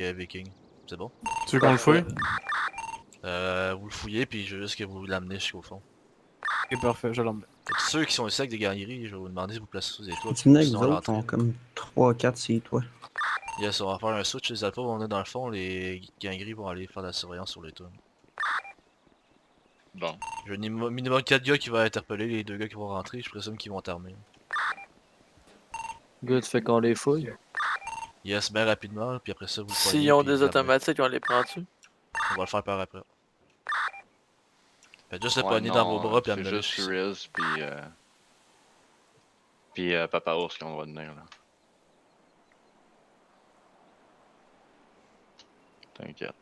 Viking. C'est bon? Tu veux qu'on le fouille? Vous le fouillez, puis je veux juste que vous l'amenez jusqu'au fond. Ok, parfait, je l'emmène. Ceux qui sont ici avec des galeries, je vais vous demander si vous placez sous les toits. Tu venais avec Sinon, vous à autres, l'entrée. sont comme 3-4 sur toi. Yes, on va faire un switch. Les alphas vont aller dans le fond, les galeries vont aller faire la surveillance sur les toits. Bon. J'ai minimum 4 gars qui vont interpeller, les 2 gars qui vont rentrer, je présume qu'ils vont t'armer. Good, fait qu'on les fouille. Yes, ben rapidement, puis après ça vous le S'ils poignez, ont puis des vous l'armez. automatiques, on les prend dessus. On va le faire par après. Faites juste le Ouais, poignet dans vos bras, puis c'est amenez-le juste jusqu'ici. Riz puis Papa Ours qu'on va tenir là. T'inquiète.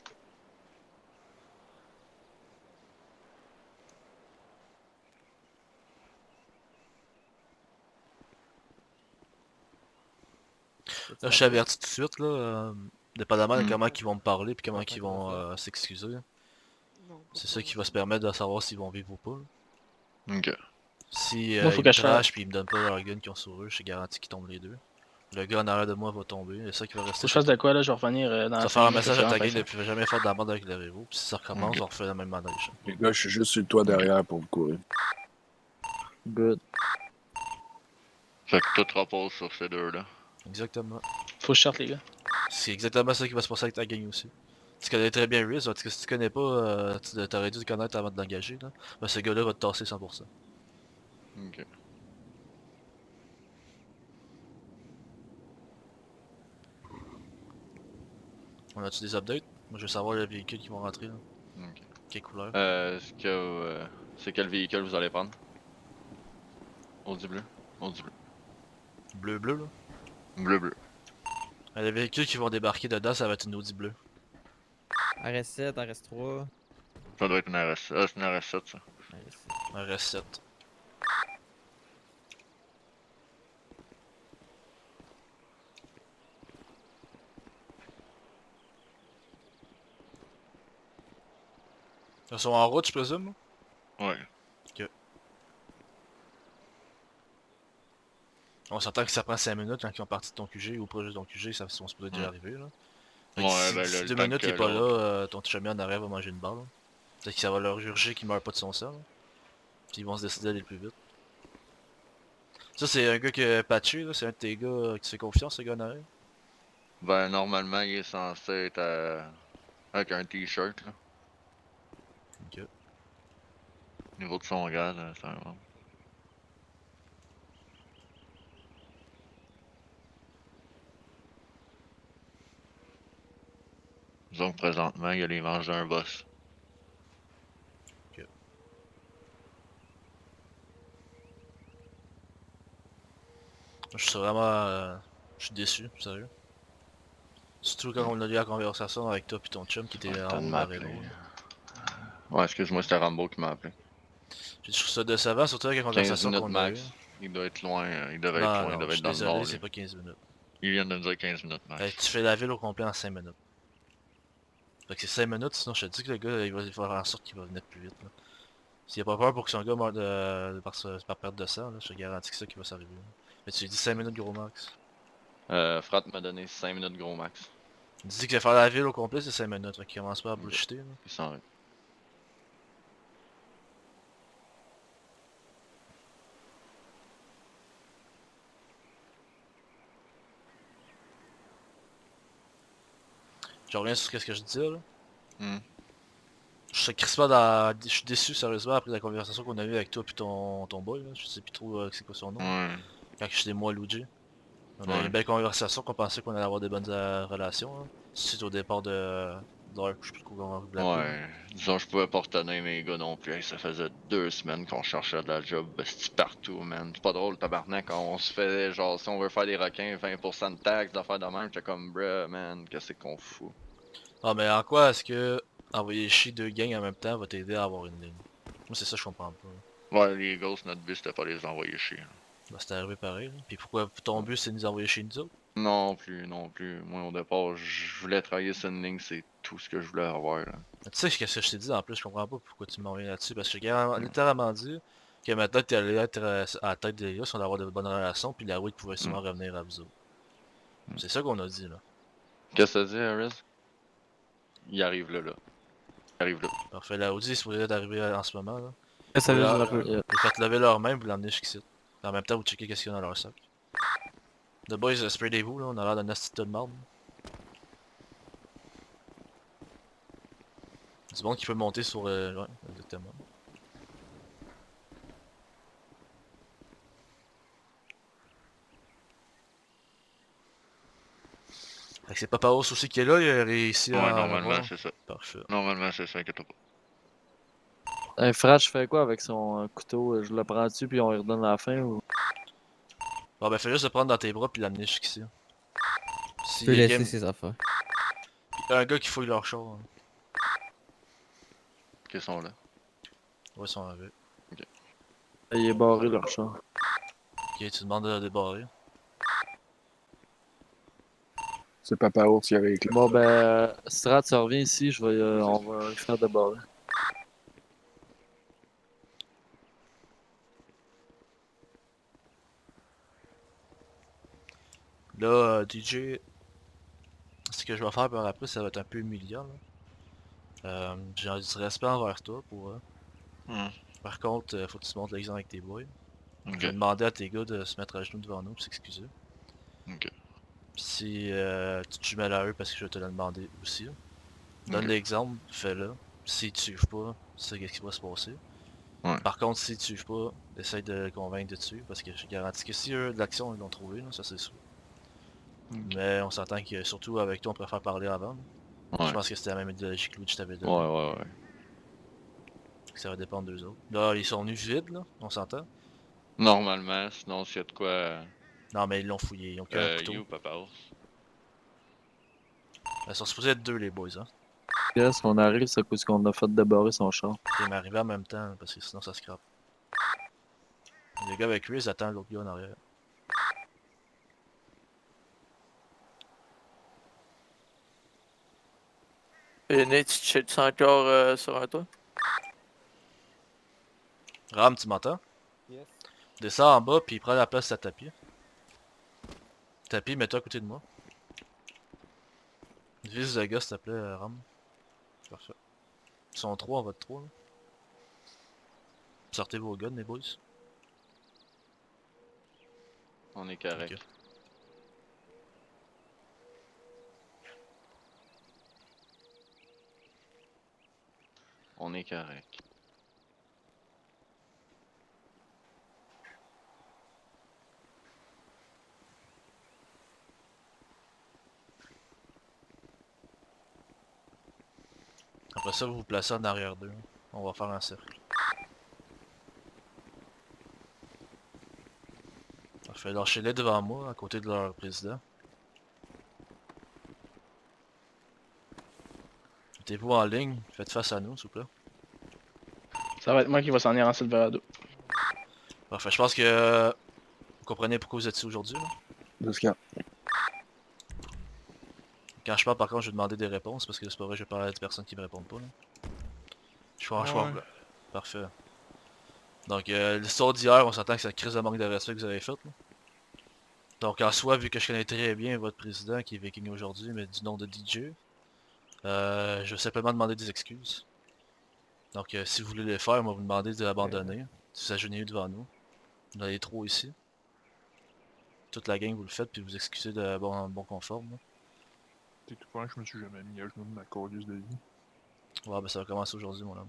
Là, je suis averti tout de suite, là, dépendamment de Hmm. comment ils vont me parler, puis comment ils vont s'excuser. C'est ça qui va se permettre de savoir s'ils vont vivre ou pas. Ok. Si Moi, faut ils que me je trashent puis ils me donnent pas leur gun qu'ils ont sur eux, je suis garanti qu'ils tombent les deux. Le gars en arrière de moi va tomber, c'est ça qui va Faut rester. que je fasse de quoi là, je vais revenir dans Tu la vas faire un 5 minutes, message à ta fait gang ça. de plus jamais faire de la merde avec le Revo, puis si ça recommence, Ok. on refait la même manège. Les gars, je suis juste sur le toit derrière pour vous courir. Good. Fait que tout repose sur ces deux-là. Exactement. Faut que je sorte les gars. C'est exactement ça qui va se passer avec ta gang aussi. Tu connais très bien Riz, parce que si tu connais pas, t'aurais dû le connaître avant de l'engager, là. Ben, ce gars-là va te tasser 100%. Ok. On a-tu des updates? Moi je veux savoir les véhicules qui vont rentrer là. Ok. Quelle couleur? C'est quel véhicule vous allez prendre? Audi bleu? Audi bleu. Bleu là. Bleu bleu. Les véhicules qui vont débarquer dedans, ça va être une Audi bleue. RS7, RS3, Ça doit être une RS. Ah, c'est une RS7 ça. RS7. Un RS7. Ils sont en route, je présume? Ouais. On s'entend que ça prend 5 minutes quand ils ont parti de ton QG ou proche de ton QG, ça sont supposés déjà arriver là. Fait que Ouais, si ben, d'ici le 2 temps minutes que il est pas là, l'autre- ton chummy en arrière va manger une balle. Peut-être que ça va leur urger qu'il meurt pas de son sang. Là. Puis ils vont se décider d'aller plus vite. Ça c'est un gars qui a patché là, c'est un de tes gars qui te fait confiance, ce gars en arrière. Ben, normalement, il est censé être avec un t-shirt là. Ok. Au niveau de son gars, là, c'est un. Disons que présentement, il y a les manches d'un boss. Je suis vraiment... je suis déçu, sérieux. Surtout quand on a eu la conversation avec toi puis ton chum qui était Ouais, en temps haut de de la m'appeler. Renault. Ouais, excuse-moi, c'était Rambo qui m'a appelé. J'ai trouvé ça décevant, surtout avec la 15 conversation minutes qu'on a eue. max. Il doit être loin, il devait être Non, loin, il non, je devait suis être dans le désolé, nord. c'est Lui. pas 15 minutes. Il vient de nous dire 15 minutes max. Tu fais la ville au complet en 5 minutes. Fait que c'est 5 minutes, sinon je te dis que le gars il va faire en sorte qu'il va venir plus vite. S'il a pas peur pour que son gars meure par perte de sang, là, je te garantis que c'est ça qui va s'arriver. Mais tu lui dis 5 minutes gros max. Frat m'a donné 5 minutes gros max. Il dit que faire la ville au complet c'est 5 minutes, fait qu'il commence pas à Ok. bullshiter. Là. Il s'en va. Je reviens sur ce que je disais là. Hmm. Je suis crispé dans... Je suis déçu sérieusement après la conversation qu'on a eue avec toi puis ton boy là. Je sais plus trop c'est quoi son nom. Ouais. Quand j'étais moi Luigi. On a eu Ouais. une belle conversation qu'on pensait qu'on allait avoir des bonnes relations. Hein. Suite au départ de Dark, je sais plus comment vous l'appelez. Ouais. Disons, je pouvais pas retenir mes gars non plus. Hey, ça faisait 2 semaines qu'on cherchait de la job. Besti partout, man. C'est pas drôle, tabarnak. Quand on se fait, genre, si on veut faire des requins, 20% de taxes, d'affaires de même, j'étais comme, bruh, man, qu'est-ce qu'on fout? Ah mais en quoi est-ce que envoyer chier 2 gangs en même temps va t'aider à avoir une ligne? Moi c'est ça que je comprends pas. Ouais, les ghosts, notre but c'était pas les envoyer chier. Bah c'est arrivé pareil. Là. Puis pourquoi ton but c'est de nous envoyer chez nous autres? Non plus, non plus. Moi, au départ, je voulais travailler sur une ligne, c'est tout ce que je voulais avoir, là. Mais tu sais ce que je t'ai dit en plus, je comprends pas pourquoi tu m'en reviens là-dessus. Parce que j'ai littéralement dit que maintenant t'es allé être à la tête des gars, si on allait avoir de bonnes relations, puis la route pouvait sûrement revenir à vous autres. C'est ça qu'on a dit là. Qu'est-ce que t'as dit, Harris? Il arrive là. Il arrive là. Parfait, la Audi est supposée d'arriver en ce moment là. Et ça vient Là, de la rue. Vous faites lever leur main, vous l'emmenez jusqu'ici. En même temps, vous checkez qu'est-ce qu'il y a dans leur sac. The boys, spreadez-vous là, on a l'air d'un asti de marde. Du monde qui peut monter sur... ouais, exactement. Fait que c'est Papa House aussi qui est là, il a réussi Ouais, à normalement, avoir. c'est ça. Parfait. Normalement, c'est ça, inquiète pas. Un Frat, je fais quoi avec son couteau? Je le prends dessus puis on lui redonne à la fin ou? Bon ben fais juste le prendre dans tes bras puis l'amener jusqu'ici. Tu Si peux il y a laisser game... ses affaires. y a un gars qui fouille leur char. Hein. Qu'ils sont là. Ouais, ils sont arrivés. Il est barré leur char. Ok, tu demandes de le débarrer. C'est Papa Ours qui avait éclairé. Bon ben, Strat, tu reviens ici, on va lui faire débarrer. Là, DJ, ce que je vais faire par après, ça va être un peu humiliant. Là. J'ai du respect envers toi pour eux. Hmm. Par contre, faut que tu montres l'exemple avec tes boys. Je Ok. vais demander à tes gars de se mettre à genoux devant nous pour s'excuser. Ok. Si tu te jumelles à eux parce que je vais te le demander aussi. Donne Ok. l'exemple, fais-le. S'ils te suivent pas, c'est ce qui va se passer. Ouais. Par contre, s'ils te suivent pas, essaye de les convaincre de te suivre parce que je garantis que si eux de l'action ils l'ont trouvé, là, ça c'est sûr. Ok. Mais on s'entend que surtout avec toi on préfère parler avant. Ouais. Je pense que c'était la même idéologie que Luigi t'avait Ouais, donné. ouais. Ça va dépendre d'eux autres. Là, ils sont venus vides, là, on s'entend. Normalement, sinon, s'il y a de quoi. Non, mais ils l'ont fouillé, ils ont qu'un couteau. You, Papa Ours. Ils sont supposés être deux, les boys, hein. Yes, on arrive, c'est à cause qu'on a fait débarrer son char. Ils m'arrivaient en même temps, parce que sinon ça scrape. Les gars avec lui, ils attendent l'autre gars en arrière. Et Nate, tu chilles encore sur un toit? Ram, tu m'entends? Yes. Descends en bas, puis prends la place à tapis. Tapis, mets-toi à côté de moi. Vise le gars, s'il te plaît, Ram. Parfait. Ils sont trois, on va être trois, là. Sortez vos guns, les boys. On est correct. Ok. On est correct. Après ça, vous vous placez en arrière d'eux. On va faire un cercle. Parfait, lâchez-les devant moi, à côté de leur président. Mettez-vous en ligne, faites face à nous, s'il vous plaît. Ça va être moi qui va s'en aller en Silverado. Parfait, je pense que vous comprenez pourquoi vous êtes ici aujourd'hui, là. Jusqu'à. Quand je parle, par contre, je vais demander des réponses, parce que c'est pas vrai, je vais parler à des personnes qui me répondent pas, là. Je suis en choix. Parfait. Donc, l'histoire d'hier, on s'entend que c'est une crise de manque de respect que vous avez faite, là. Donc, en soi, vu que je connais très bien votre président, qui est viking aujourd'hui, mais du nom de DJ, je vais simplement demander des excuses. Donc, si vous voulez les faire, moi, vous demandez de l'abandonner. Si vous agenouillez devant nous. On a les trois ici. Toute la gang, vous le faites, puis vous excusez de bon conforme, là. T'es tout point, je me suis jamais mis à genoux de ma colisse de vie. Ouais, ben ça va commencer aujourd'hui, mon homme.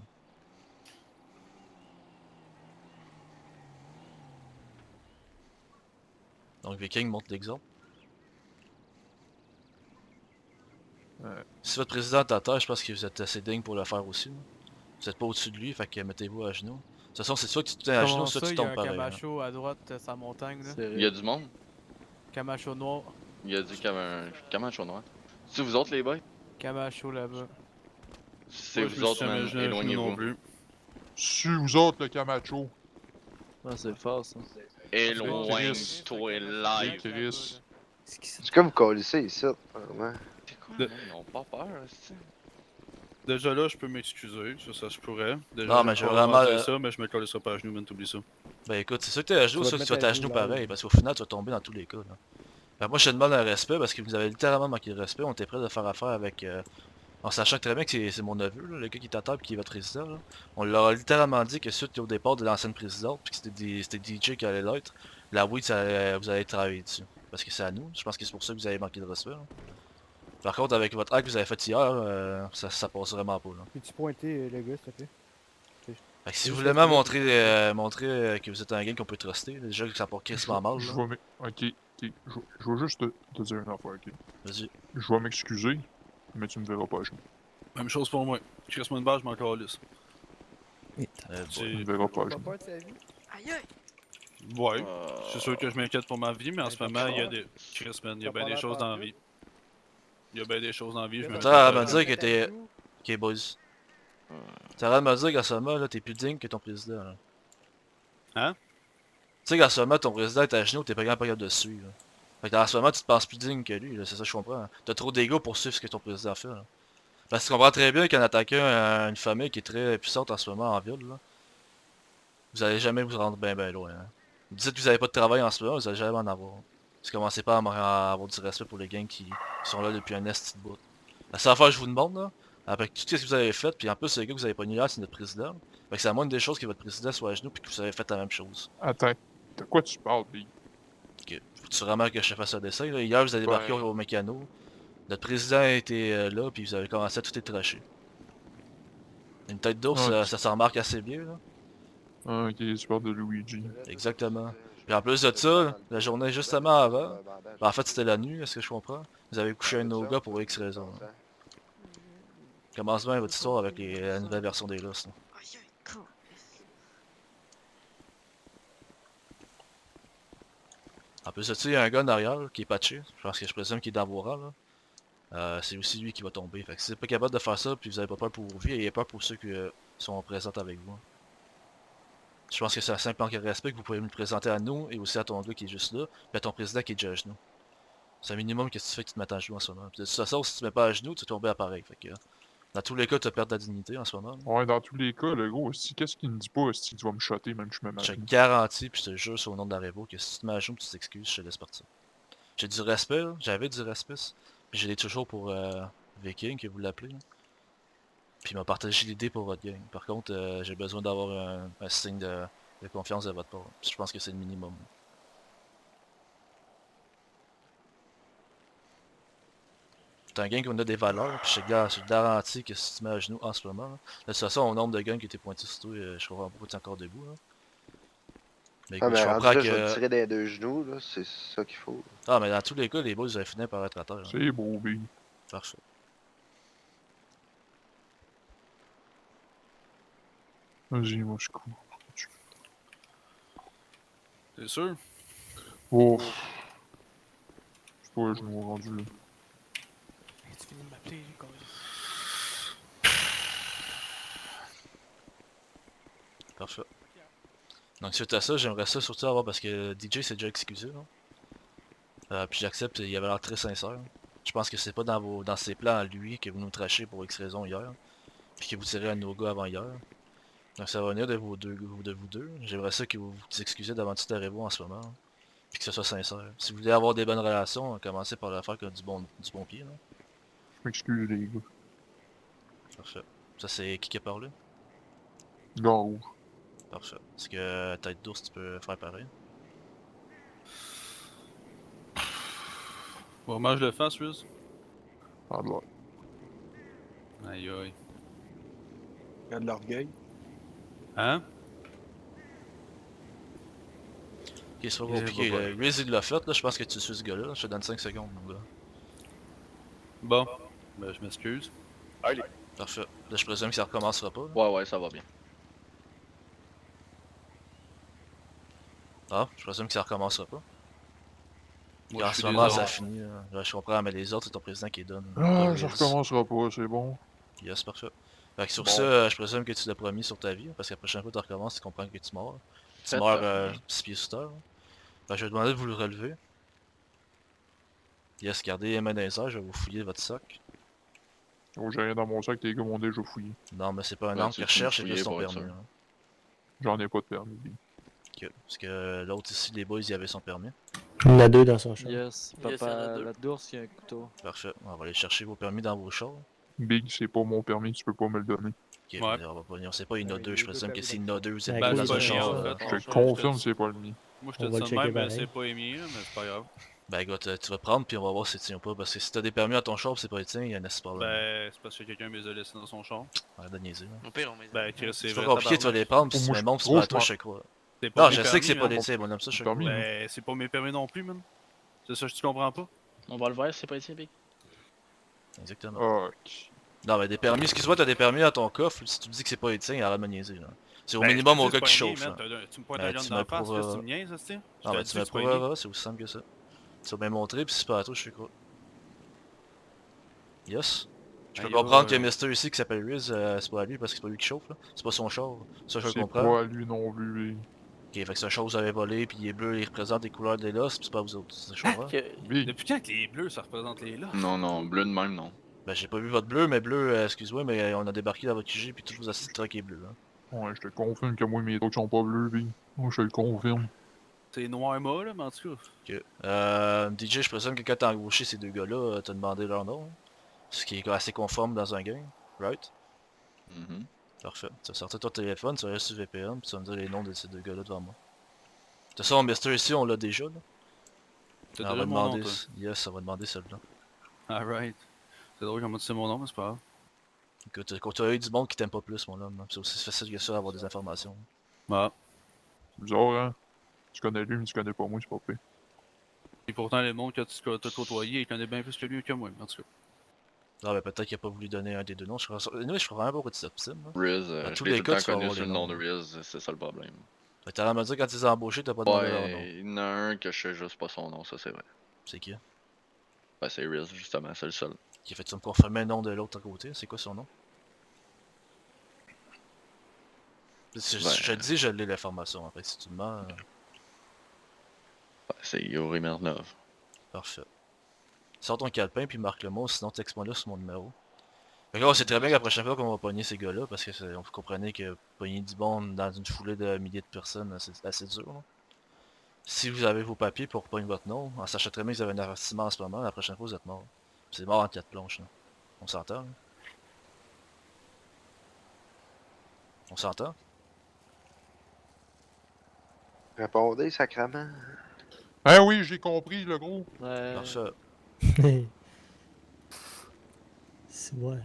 Donc, Viking montre l'exemple. Si votre président est à terre, je pense que vous êtes assez digne pour le faire aussi, là. Vous êtes pas au-dessus de lui, fait que mettez-vous à genoux. De toute façon, c'est soit que tu te mets à genoux, Comment soit ça, tu il y a tombes un pareil. Hein. Camacho à droite, sa montagne, là. Il y a du monde. Camacho noir. Il y a du Camacho noir. C'est vous autres, les boys? Camacho là-bas. C'est Moi, je vous me suis autres, jamais man. jeté à genoux non Éloignez-vous. plus. C'est vous autres, le Camacho. Ah, c'est fort ça. Éloigne-toi live. Chris. C'est comme vous colissez ici, vraiment. C'est quoi, De- man? Ils ont pas peur, c'est. Déjà là, je peux m'excuser, ça je pourrais. Déjà, Non, mais j'ai je veux pas vraiment, dire ça, mais je me collerai pas à genoux, man, t'oublies ça. Ben écoute, c'est sûr que t'es à genoux, Tu vas ça te que tu vas mettre être à à genoux genoux, là, pareil, oui. parce qu'au final, tu vas tomber dans tous les cas, là. Ben, moi, je te demande un respect, parce que vous avez littéralement manqué de respect, on était prêt de faire affaire avec En sachant très bien que c'est mon neveu, là, le gars qui est à table, qui est votre président. Là. On leur a littéralement dit que suite au départ de l'ancienne présidente, puis que c'était DJ qui allait l'être, la weed, vous allez travailler dessus. Parce que c'est à nous. Je pense que c'est pour ça que vous avez manqué de respect. Là. Par contre, avec votre acte que vous avez fait hier, ça passe vraiment pas. Là. Peux-tu pointer le gars, s'il te plaît? Fait que si vous voulez même montrer que vous êtes un gars qu'on peut truster, déjà que ça part quasiment mal. Je Là. vais je vais juste te dire une affaire, ok? Vas-y. Je vais m'excuser, mais tu me verras pas à genoux. Même chose pour moi. Je casse-moi une barre, je m'en calisse. Tu me verras pas à Pas genoux. peur de sa vie? Aïe aïe! Ouais. C'est sûr que je m'inquiète pour ma vie, mais en ce moment, il y a des. Chris, man, il y a bien des choses dans la vie. Il y a bien des choses dans la vie, je m'inquiète. Attends, à me dire que t'es. Ok, boys. T'arrêtes de me dire qu'à ce moment, là, t'es plus digne que ton président. Là. Hein? Tu sais qu'à ce moment, ton président est à genoux, t'es pas capable de suivre. Là. Fait qu'en ce moment, tu te penses plus digne que lui, là, c'est ça que je comprends. T'as trop d'ego pour suivre ce que ton président fait. Là. Parce que tu comprends très bien qu'en attaquant une famille qui est très puissante en ce moment en ville, là, vous allez jamais vous rendre bien loin. Hein. Vous dites que vous avez pas de travail en ce moment, vous allez jamais en avoir. Vous commencez pas à avoir du respect pour les gangs qui sont là depuis un esti de bout. La seule fois que je vous demande, là, avec tout ce que vous avez fait, puis en plus le gars que vous avez pogné là, c'est notre président. Fait que c'est la moindre des choses que votre président soit à genoux puis que vous avez fait la même chose. Attends, de quoi tu parles, Big? Ok. Faut-tu vraiment que je fasse un dessin, là? Hier, vous avez débarqué au mécano. Notre président était là, puis vous avez commencé à tout étracher. Une tête d'ours, ça s'en remarque assez bien, là. Ah, ok, tu parles de Luigi. Exactement. Puis en plus de ça, la journée justement avant, ben en fait c'était la nuit, est-ce que je comprends? Vous avez couché un de nos gars pour X raison. Là. Commence bien votre histoire avec la nouvelle version des Lost. Là. En plus de ça, il y a un gars en arrière là, qui est patché. Je présume qu'il est dans vos rangs. Là. C'est aussi lui qui va tomber. Fait que si vous n'êtes pas capable de faire ça, puis vous avez pas peur pour vos vies, ayez peur pour ceux qui sont présents avec vous. Je pense que c'est un simple manque de respect que vous pouvez me présenter à nous et aussi à ton gars qui est juste là, puis à ton président qui est déjà à genoux. C'est un minimum que tu fais que tu te mettes à genoux en ce moment. Puis de toute façon, si tu te mets pas à genoux, tu vas tomber à pareil. Fait que, dans tous les cas, tu vas perdre ta dignité en ce moment. Ouais, dans tous les cas, le gros, qu'est-ce qu'il me dit pas, si tu vas me shotter même que je me mets à Je te genoux? garantis, puis je te jure sur le nom de la Revo, que si tu te mets à genoux, tu t'excuses, je te laisse partir. J'ai du respect, là. J'avais du respect, puis je l'ai toujours pour Viking, que vous l'appelez. Puis il m'a partagé l'idée pour votre gang. Par contre, j'ai besoin d'avoir un signe de confiance de votre part. Puis je pense que c'est le minimum. C'est un gang qu'on a des valeurs, puis je te garantis que si tu te mets à genoux en ce moment, là, de toute façon, au nombre de gangs qui étaient pointés sur toi, je comprends pas pourquoi tu es encore debout. Là. Mais Ah, écoute, mais je rendu comprends là, je vais te que... tirer des deux genoux, là, c'est ça qu'il faut. Ah, mais dans tous les cas, les boys, vous avez fini par être à terre. Là. C'est beau, Big. Parfait. Vas-y, moi je cours. T'es sûr? Oh. Je sais pas, je m'en rendu là. Tu finis de m'appeler, quoi. Parfait. Donc suite à ça, j'aimerais ça surtout avoir parce que DJ s'est déjà excusé. Là. Puis j'accepte, il avait l'air très sincère. Je pense que c'est pas dans ses plans à lui que vous nous trachez pour X raison hier. Puis que vous tirez un no-go avant hier. Donc ça va venir de vous deux. J'aimerais ça que vous vous excusez devant tout Revo en ce moment. Puis que ce soit sincère. Si vous voulez avoir des bonnes relations, commencez par le faire comme du bon pied. Là. Je m'excuse, les gars. Parfait. Ça c'est qui a parlé? Gars rouge. Parfait. Est-ce que tête d'ours tu peux faire pareil? Vraiment, je le fais, Suisse? Ah, là. Aïe aïe. Il y a de l'orgueil. Hein? Ok, c'est pas compliqué. Riz il l'a fait, là, je pense que tu suis ce gars-là. Je te donne 5 secondes, mon gars. Bon. Ben, je m'excuse. Allez. Parfait. Là, je présume que ça recommencera pas. Là. Ouais, ça va bien. Ah, je présume que ça recommencera pas. Moi, en je suis ce moment, désolé. ça finit. Là, je comprends, mais les autres, c'est ton président qui les donne. Ah, ça recommencera pas, c'est bon. Yes, parfait. Fait que sur Bon. ça, je présume que tu l'as promis sur ta vie, parce que la prochaine fois que tu recommences, tu comprends que tu meurs. Tu Faites meurs 6 pieds sous terre. Fait que je vais demander de vous le relever. Yes, gardez les mains dans les airs, je vais vous fouiller votre sac. Oh, j'ai rien dans mon sac, tes gars m'ont déjà fouillé. Non, mais c'est pas un Ouais, arme tu qui peux recherche, c'est fouiller juste ton pour être permis. sûr. Hein. J'en ai pas de permis. Ok. Parce que l'autre ici, les boys, il avait son permis. Il y en a deux dans son champ. Yes, Yes, papa, y'en a deux. la d'ours, il y a un couteau. Parfait. On va aller chercher vos permis dans vos chars. Big, c'est pas mon permis, tu peux pas me le donner. Ok, Ouais. on va pas, on sait pas, il y en a Ouais, deux, les je deux présume que permis s'il y en a deux, vous êtes Ben, bien c'est dans pas un le char. mien, là. en fait. Je te je te- confirme, c'est pas le mien. Moi, je On te va dis le ça de checker même, mais pareil. c'est pas émis, là, mais c'est pas grave. Ben écoute, tu vas prendre puis on va voir si tu tiens ou pas, parce que si t'as des permis à ton char pis c'est pas les tiens, il y a un assez problème. Ben, c'est parce que quelqu'un les a laissés dans son char. Arrête de niaiser. Là. Au pire, on met Ben, Chris, c'est C'est vrai. pas compliqué, tu vas les prendre pis si tu Moi, mets je- mon pis c'est gros, pas à je toi, m'en- je te crois. C'est pas Non, mes je sais que c'est permis, pas hein. les tiens, mon homme, ça je te crois. Permis. Ben, c'est pas mes permis non plus, man. C'est ça que tu comprends pas? On va le voir, c'est pas ici, Big. Exactement. Ah, ok. Non, mais des permis, excuse-moi, t'as des permis à ton coffre, si tu me dis que c'est pas les tiens, arrête de me niaiser. Là. C'est au Ben, minimum je te au dis, gars c'est qui pas émis, chauffe. man. Là. Tu me pointes Ben, un gun tu d'en me face, prouveras. qu'est-ce que tu me niaises, hostie? Non, Je mais te tu dis me que c'est pas émis. prouveras, c'est aussi simple que ça. Tu vas bien montrer pis si c'est pas à toi, je sais quoi. Yes. Je peux Aïe, comprendre qu'il y a aïe. Mister ici qui s'appelle Riz, c'est pas à lui parce que c'est pas lui qui chauffe là. C'est pas son char. Ça je le C'est comprends. pas à lui non plus, Big. Ok, fait que c'est un char que vous avez volé, puis il est bleu, il représente les couleurs des losses, pis c'est pas vous autres, c'est ça je comprends. Big. Depuis quand que les bleus, ça représente les là? Non, non, bleu de même, non. Ben j'ai pas vu votre bleu, mais bleu, excuse-moi, mais on a débarqué dans votre QG puis tout vos assises de truck est bleu. Hein. Ouais, je te confirme que moi, mes trucs sont pas bleus, Big. Moi, je te le confirme. C'est noir mât, là, mais en tout cas. Ok. DJ, je présume que quand t'as embauché ces deux gars-là, t'as demandé leur nom. Hein? Ce qui est assez conforme dans un game, right? Mhm. Parfait. Tu vas sortir ton téléphone, tu vas aller sur VPN, puis tu vas me dire les noms de ces deux gars-là devant moi. De toute façon, Mister ici, on l'a déjà là. T'as On déjà va mon nom, demander. toi. Yes, ça va demander celle-là. Alright. C'est drôle comment tu sais mon nom, mais c'est pas grave. Écoute, quand tu as eu du monde qui t'aime pas plus, mon homme, hein. C'est aussi facile que ça d'avoir des informations. Bah. C'est bizarre, hein? Tu connais lui, mais tu connais pas moi, c'est pas pire. Et pourtant, les mondes que tu as côtoyé, il connaît bien plus que lui que moi, en tout cas. Ah, ben peut-être qu'il a pas voulu donner un des deux noms. Je crois vraiment pas pourquoi tu t'obstines. Hein. Riz, Dans je tous l'ai les tout cas, le temps tu vas connu avoir sur les le nom de noms. Riz, c'est ça le problème. Fait que t'as l'air de me dire quand tu les as embauchés, t'as pas demandé leur nom. Ouais, il y en a un que je sais juste pas son nom, ça c'est vrai. C'est qui? Ben, c'est Riz, justement, c'est le seul. Qui fait tu me confirmer le nom de l'autre à côté? C'est quoi son nom? Je te dis, je l'ai l'information. Après, si tu me mens. Ben, c'est Yuri Mernov. Parfait. Sors ton calepin puis marque le mot, sinon texte-moi là sur mon numéro. Fait que là, on sait très bien que la prochaine fois qu'on va pogner ces gars-là, parce que vous comprenez que pogner du monde dans une foulée de milliers de personnes, c'est assez dur. Là. Si vous avez vos papiers pour pogner votre nom, en sachant très bien que vous avez un avertissement en ce moment, la prochaine fois vous êtes mort. C'est mort en 4 planches. Là. On s'entend? Là? On s'entend? Répondez, sacrament. Ah oui, j'ai compris, le gros. Ouais. Parfait. C'est moi.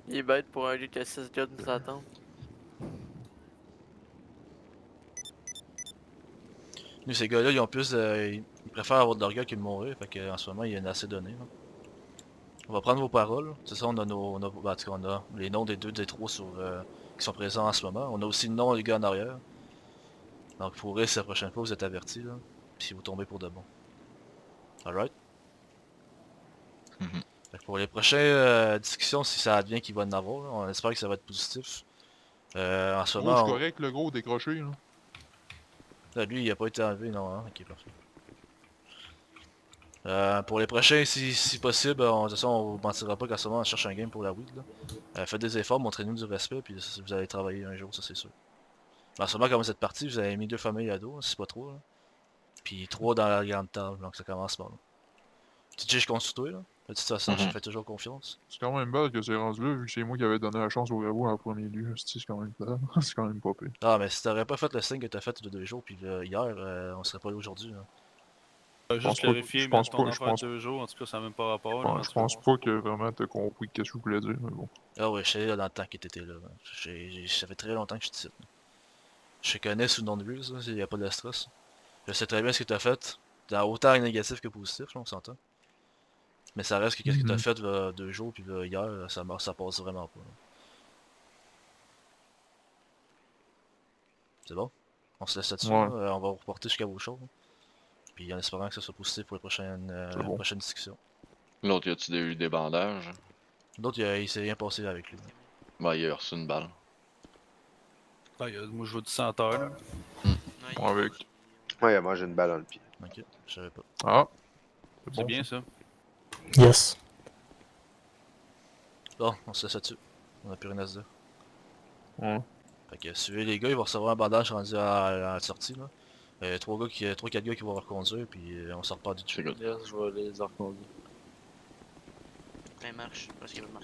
Il est bête pour un gars qui a 6 gars de nous attendre. Nous, ces gars-là, ils ont plus de... Ils préfèrent avoir de l'orgueil que de mourir, fait qu'en ce moment, il y en a assez donné. Là. On va prendre vos paroles. C'est ça, on a ben, en tout cas, on a les noms des deux, des trois sur, qui sont présents en ce moment. On a aussi le nom des gars en arrière. Donc, pour rire, la prochaine fois, vous êtes avertis, là. Puis vous tombez pour de bon. Alright? Mhm. Fait que pour les prochaines discussions, si ça advient qu'il va en avoir, là, on espère que ça va être positif. En ce Gros, moment, c'est correct, le gros, décroché, là. Là, lui, il a pas été enlevé, non, hein? Ok, parfait. Pour les prochains, si possible, de toute façon, on vous mentira pas qu'en ce moment, on cherche un game pour la weed, là. Faites des efforts, montrez-nous du respect, puis vous allez travailler un jour, ça c'est sûr. Mais en ce moment, quand vous êtes parti, vous avez mis 2 familles à dos, hein, c'est pas trop, là. Puis 3 dans la grande table, donc ça commence mal. TJ, je compte sur toi, là. De toute façon, je te fais toujours confiance. C'est quand même belle que c'est rendu là, vu que c'est moi qui avais donné la chance au gros en premier lieu. C'est quand même belle. C'est quand même pas pire. Ah, mais si t'aurais pas fait le signe que t'as fait il y a 2 jours, puis hier, on serait pas là aujourd'hui, là. Juste pas- vérifier, je mais pense ton pas- je affaire pense- 2 jours, en tout cas, ça n'a même pas rapport. là, en Je tout cas. pense pas que vraiment t'as compris qu'est-ce que je voulais dire, mais bon. Ah ouais, je sais là dans le temps que t'étais là. Ça fait très longtemps que je te cite. Je te connais sous le nom de Ruse, il n'y a pas de stress. Je sais très bien ce que t'as fait, dans autant négatif que positif, là, on s'entend. Mais ça reste que qu'est-ce que t'as fait 2 jours, puis hier, ça passe vraiment pas. Là. C'est bon? On se laisse là-dessus, Ouais. là. On va vous reporter jusqu'à vos choses. Là. Puis en espérant que ça soit positif pour les prochaines discussions. L'autre, y a-tu eu des bandages? D'autres, il s'est rien passé avec lui. Ben, il a reçu une balle. Ah, moi, je joue du senteur, là. Avec. Ouais, il a mangé une balle dans le pied. Ok, je savais pas. Ah! C'est bien, ça. Yes. Bon, on se laisse là-dessus. On a plus rien à se dire. Ouais. Fait que suivez les gars, ils vont recevoir un bandage rendu à la sortie là. 3-4 gars qui vont reconduire, puis on sort pas du tout. C'est good. Yes, je vais les reconduire. fin marche, parce qu'il va marcher.